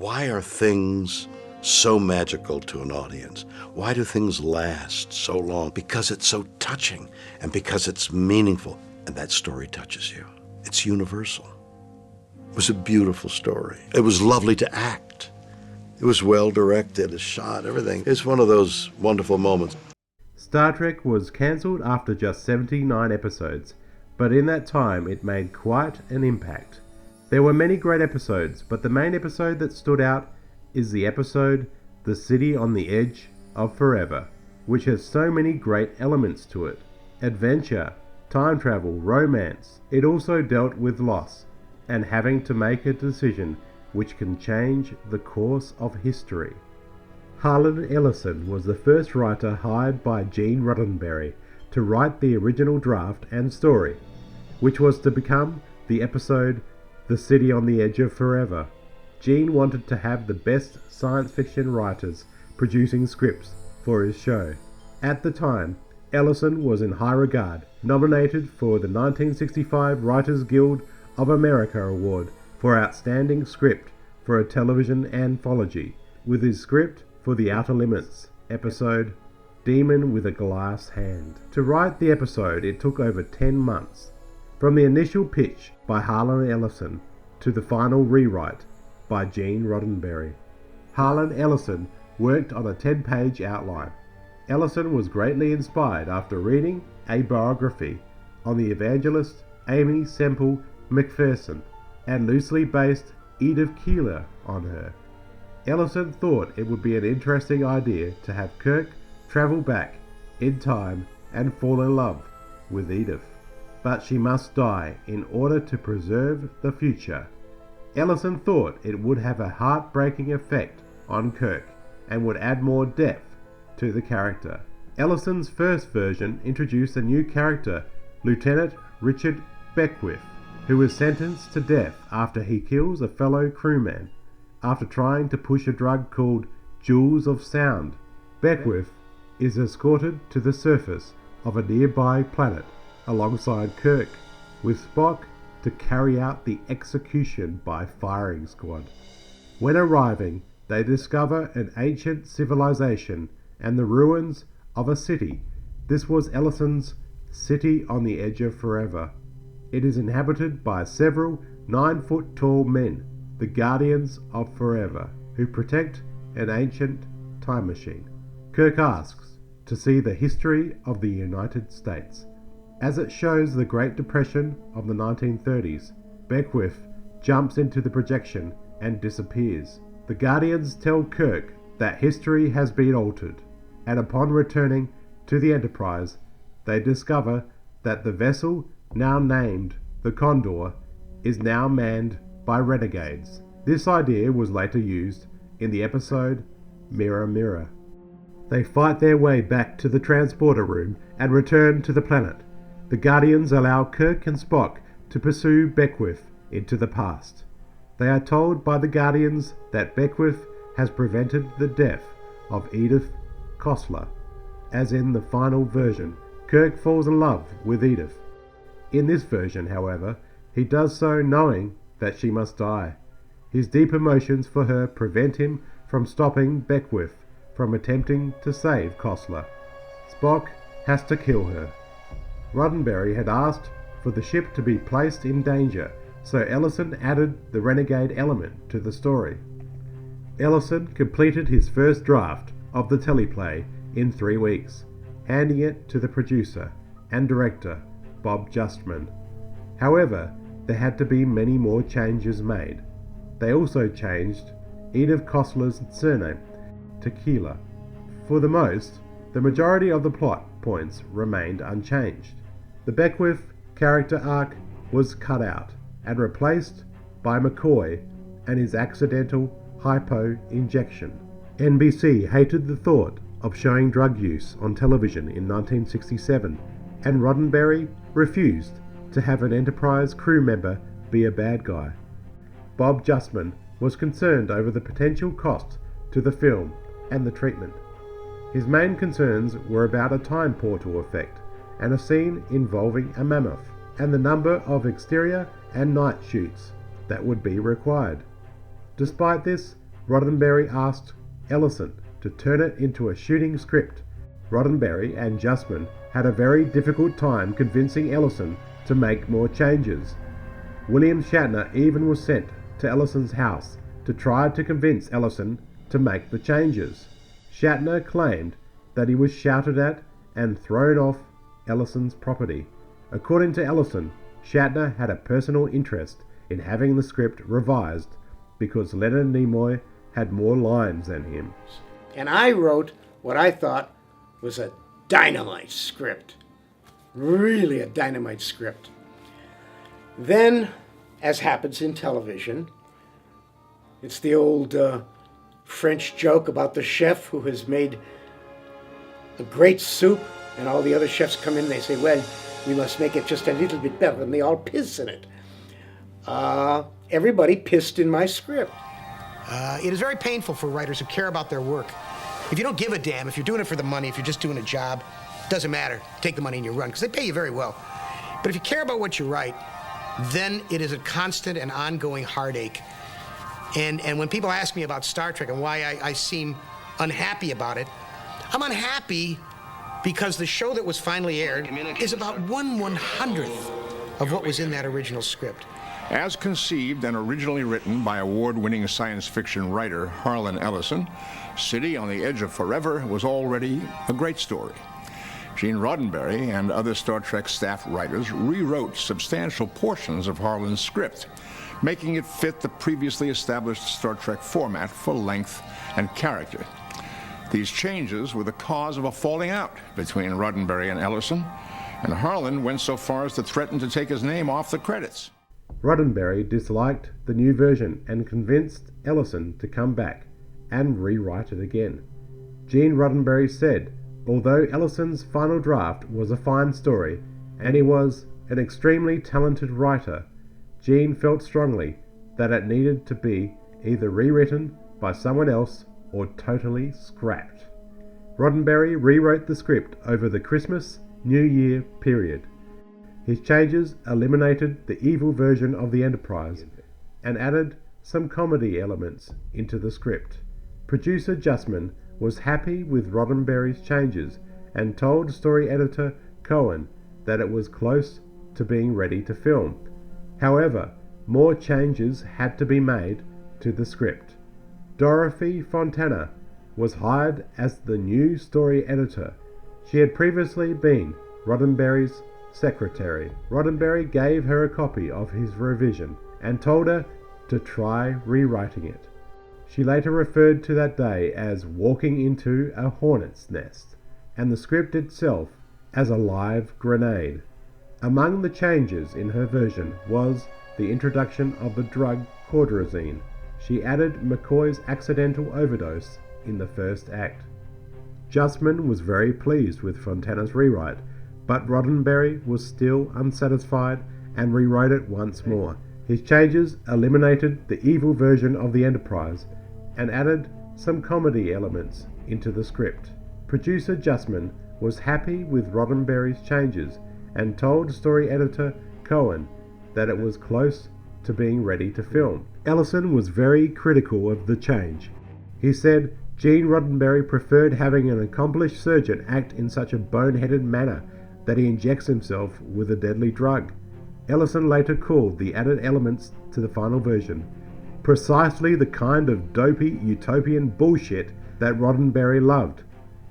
Why are things so magical to an audience? Why do things last so long? Because it's so touching and because it's meaningful. And that story touches you. It's universal. It was a beautiful story. It was lovely to act. It was well directed, shot, everything. It's one of those wonderful moments. Star Trek was cancelled after just 79 episodes, but in that time it made quite an impact. There were many great episodes, but the main episode that stood out is the episode The City on the Edge of Forever, which has so many great elements to it. Adventure, time travel, romance. It also dealt with loss and having to make a decision which can change the course of history. Harlan Ellison was the first writer hired by Gene Roddenberry to write the original draft and story, which was to become the episode The City on the Edge of Forever. Gene wanted to have the best science fiction writers producing scripts for his show. At the time, Ellison was in high regard, nominated for the 1965 Writers Guild of America Award for Outstanding Script for a Television Anthology, with his script for The Outer Limits episode Demon with a Glass Hand. To write the episode, it took over 10 months. From the initial pitch by Harlan Ellison to the final rewrite by Gene Roddenberry. Harlan Ellison worked on a 10-page outline. Ellison was greatly inspired after reading a biography on the evangelist Amy Semple McPherson and loosely based Edith Keeler on her. Ellison thought it would be an interesting idea to have Kirk travel back in time and fall in love with Edith, but she must die in order to preserve the future. Ellison thought it would have a heartbreaking effect on Kirk and would add more depth to the character. Ellison's first version introduced a new character, Lieutenant Richard Beckwith, who was sentenced to death after he kills a fellow crewman after trying to push a drug called Jewels of Sound. Beckwith is escorted to the surface of a nearby planet alongside Kirk, with Spock to carry out the execution by firing squad. When arriving, they discover an ancient civilization and the ruins of a city. This was Ellison's City on the Edge of Forever. It is inhabited by several 9-foot-tall men, the Guardians of Forever, who protect an ancient time machine. Kirk asks to see the history of the United States, as it shows the Great Depression of the 1930s. Beckwith jumps into the projection and disappears. The Guardians tell Kirk that history has been altered, and upon returning to the Enterprise, they discover that the vessel, now named the Condor, is now manned by renegades. This idea was later used in the episode Mirror Mirror. They fight their way back to the transporter room and return to the planet. The Guardians allow Kirk and Spock to pursue Beckwith into the past. They are told by the Guardians that Beckwith has prevented the death of Edith Kostler. As in the final version, Kirk falls in love with Edith. In this version, however, he does so knowing that she must die. His deep emotions for her prevent him from stopping Beckwith from attempting to save Kostler. Spock has to kill her. Roddenberry had asked for the ship to be placed in danger, so Ellison added the renegade element to the story. Ellison completed his first draft of the teleplay in 3 weeks, handing it to the producer and director, Bob Justman. However, there had to be many more changes made. They also changed Edith Kostler's surname to Keeler. For the majority of the plot points remained unchanged. The Beckwith character arc was cut out and replaced by McCoy and his accidental hypo-injection. NBC hated the thought of showing drug use on television in 1967, and Roddenberry refused to have an Enterprise crew member be a bad guy. Bob Justman was concerned over the potential cost to the film and the treatment. His main concerns were about a time portal effect and a scene involving a mammoth, and the number of exterior and night shoots that would be required. Despite this, Roddenberry asked Ellison to turn it into a shooting script. Roddenberry and Justman had a very difficult time convincing Ellison to make more changes. William Shatner even was sent to Ellison's house to try to convince Ellison to make the changes. Shatner claimed that he was shouted at and thrown off Ellison's property. According to Ellison, Shatner had a personal interest in having the script revised because Leonard Nimoy had more lines than him. And I wrote what I thought was a dynamite script. Really a dynamite script. Then, as happens in television, it's the old French joke about the chef who has made a great soup, and all the other chefs come in and they say, well, we must make it just a little bit better, and they all piss in it. Everybody pissed in my script. It is very painful for writers who care about their work. If you don't give a damn, if you're doing it for the money, if you're just doing a job, doesn't matter. Take the money and you run, because they pay you very well. But if you care about what you write, then it is a constant and ongoing heartache. And when people ask me about Star Trek and why I seem unhappy about it, I'm unhappy because the show that was finally aired is about 1/100th of what was in that original script. As conceived and originally written by award-winning science fiction writer Harlan Ellison, City on the Edge of Forever was already a great story. Gene Roddenberry and other Star Trek staff writers rewrote substantial portions of Harlan's script, making it fit the previously established Star Trek format for length and character. These changes were the cause of a falling out between Roddenberry and Ellison, and Harlan went so far as to threaten to take his name off the credits. Roddenberry disliked the new version and convinced Ellison to come back and rewrite it again. Gene Roddenberry said, although Ellison's final draft was a fine story and he was an extremely talented writer, Gene felt strongly that it needed to be either rewritten by someone else or totally scrapped. Roddenberry rewrote the script over the Christmas-New Year period. His changes eliminated the evil version of the Enterprise and added some comedy elements into the script. Producer Justman was happy with Roddenberry's changes and told story editor Cohen that it was close to being ready to film. However, more changes had to be made to the script. Dorothy Fontana was hired as the new story editor. She had previously been Roddenberry's secretary. Roddenberry gave her a copy of his revision and told her to try rewriting it. She later referred to that day as walking into a hornet's nest, and the script itself as a live grenade. Among the changes in her version was the introduction of the drug cordrazine. She added McCoy's accidental overdose in the first act. Justman was very pleased with Fontana's rewrite, but Roddenberry was still unsatisfied and rewrote it once more. His changes eliminated the evil version of the Enterprise and added some comedy elements into the script. Producer Justman was happy with Roddenberry's changes and told story editor Cohen that it was close to being ready to film. Ellison was very critical of the change. He said Gene Roddenberry preferred having an accomplished surgeon act in such a boneheaded manner that he injects himself with a deadly drug. Ellison later called the added elements to the final version precisely the kind of dopey utopian bullshit that Roddenberry loved.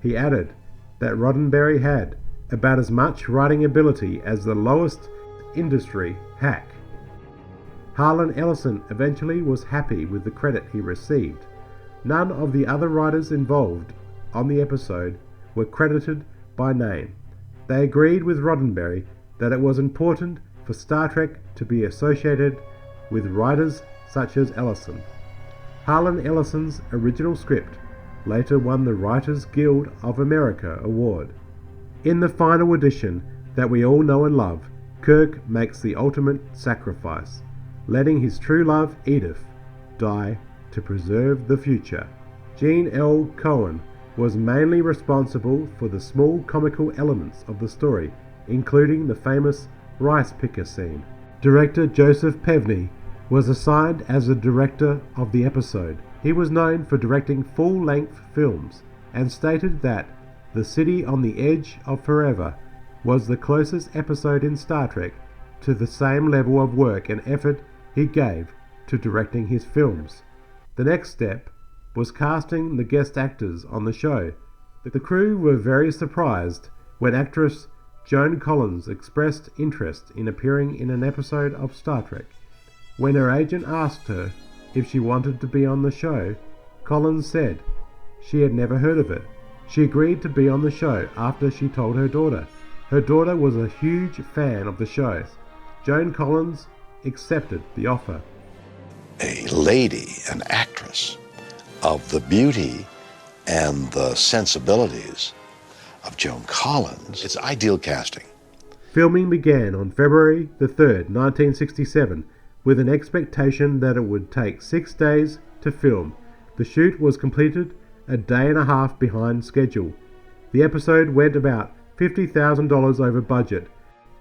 He added that Roddenberry had about as much writing ability as the lowest industry hack. Harlan Ellison eventually was happy with the credit he received. None of the other writers involved on the episode were credited by name. They agreed with Roddenberry that it was important for Star Trek to be associated with writers such as Ellison. Harlan Ellison's original script later won the Writers Guild of America award. In the final edition that we all know and love, Kirk makes the ultimate sacrifice, letting his true love, Edith, die to preserve the future. Gene L. Cohen was mainly responsible for the small comical elements of the story, including the famous rice picker scene. Director Joseph Pevney was assigned as the director of the episode. He was known for directing full-length films and stated that The City on the Edge of Forever was the closest episode in Star Trek to the same level of work and effort he gave to directing his films. The next step was casting the guest actors on the show. The crew were very surprised when actress Joan Collins expressed interest in appearing in an episode of Star Trek. When her agent asked her if she wanted to be on the show, Collins said she had never heard of it. She agreed to be on the show after she told her daughter. Her daughter was a huge fan of the show. Joan Collins accepted the offer. A lady, an actress of the beauty and the sensibilities of Joan Collins. It's ideal casting. Filming began on February the 3rd, 1967, with an expectation that it would take 6 days to film. The shoot was completed a day and a half behind schedule. The episode went about $50,000 over budget.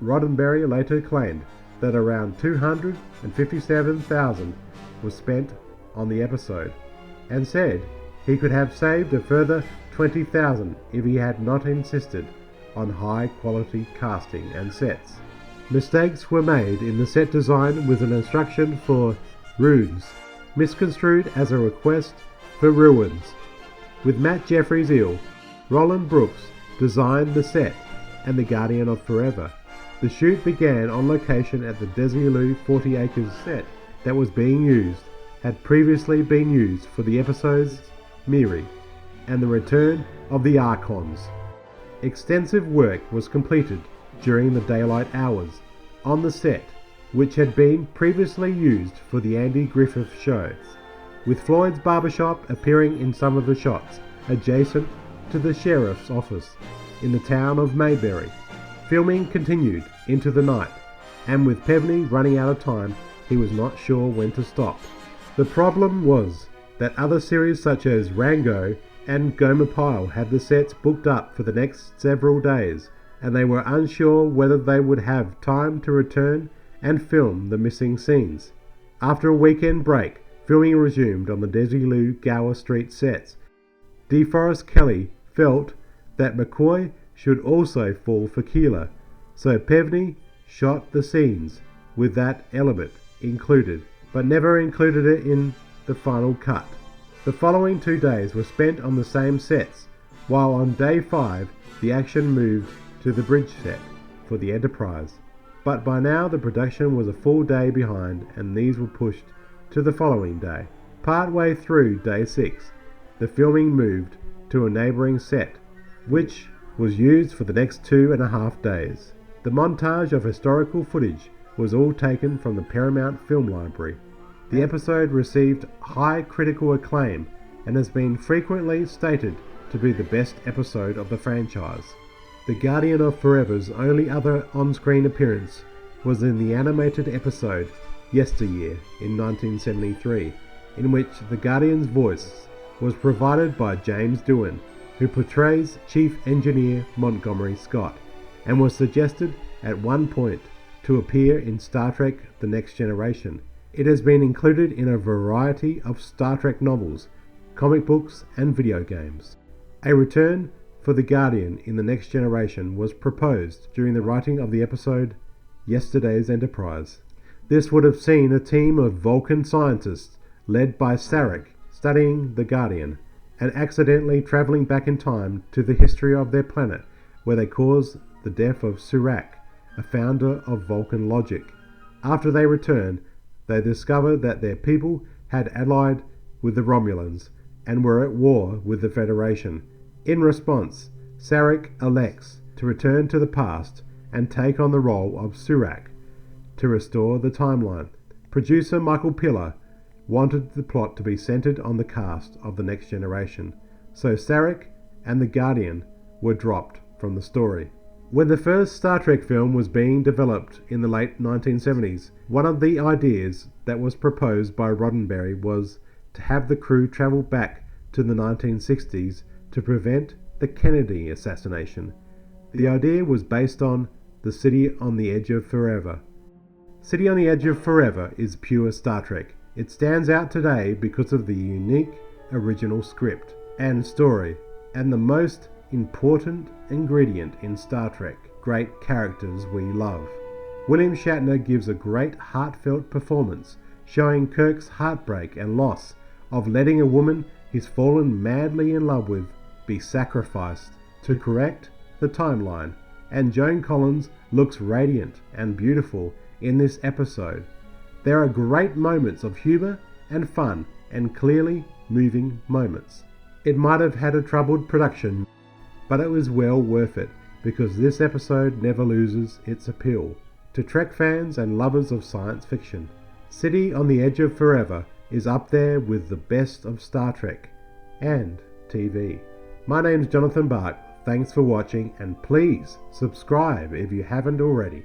Roddenberry later claimed that around $257,000 was spent on the episode, and said he could have saved a further $20,000 if he had not insisted on high-quality casting and sets. Mistakes were made in the set design with an instruction for runes, misconstrued as a request for ruins. With Matt Jeffries ill, Roland Brooks designed the set and the Guardian of Forever. The shoot began on location at the Desilu 40 Acres set that was being used, had previously been used for the episodes Miri and the Return of the Archons. Extensive work was completed during the daylight hours on the set, which had been previously used for the Andy Griffith show, with Floyd's barbershop appearing in some of the shots adjacent to the sheriff's office in the town of Mayberry. Filming continued into the night, and with Pevney running out of time, he was not sure when to stop. The problem was that other series such as Rango and Gomer Pyle had the sets booked up for the next several days, and they were unsure whether they would have time to return and film the missing scenes. After a weekend break, filming resumed on the Desilu Gower Street sets. DeForest Kelley felt that McCoy should also fall for Keeler, so Pevney shot the scenes with that element included, but never included it in the final cut. The following 2 days were spent on the same sets, while on day 5 the action moved to the bridge set for the Enterprise. But by now the production was a full day behind, and these were pushed to the following day. Partway through day 6, the filming moved to a neighbouring set, which was used for the next 2.5 days. The montage of historical footage was all taken from the Paramount Film Library. The episode received high critical acclaim and has been frequently stated to be the best episode of the franchise. The Guardian of Forever's only other on-screen appearance was in the animated episode Yesteryear in 1973, in which the Guardian's voice was provided by James Doohan, who portrays Chief Engineer Montgomery Scott, and was suggested at one point to appear in Star Trek The Next Generation. It has been included in a variety of Star Trek novels, comic books, and video games. A return for the Guardian in The Next Generation was proposed during the writing of the episode Yesterday's Enterprise. This would have seen a team of Vulcan scientists led by Sarek studying the Guardian and accidentally travelling back in time to the history of their planet, where they caused the death of Surak, a founder of Vulcan logic. After they returned, they discovered that their people had allied with the Romulans and were at war with the Federation. In response, Sarek elects to return to the past and take on the role of Surak to restore the timeline. Producer Michael Piller wanted the plot to be centered on the cast of The Next Generation, so Sarek and the Guardian were dropped from the story. When the first Star Trek film was being developed in the late 1970s, one of the ideas that was proposed by Roddenberry was to have the crew travel back to the 1960s to prevent the Kennedy assassination. The idea was based on The City on the Edge of Forever. City on the Edge of Forever is pure Star Trek. It stands out today because of the unique original script and story, and the most important ingredient in Star Trek, great characters we love. William Shatner gives a great heartfelt performance, showing Kirk's heartbreak and loss of letting a woman he's fallen madly in love with be sacrificed to correct the timeline. And Joan Collins looks radiant and beautiful in this episode. There are great moments of humor and fun and clearly moving moments. It might have had a troubled production, but it was well worth it because this episode never loses its appeal to Trek fans and lovers of science fiction. City on the Edge of Forever is up there with the best of Star Trek and TV. My name's JonnyBaak. Thanks for watching, and please subscribe if you haven't already.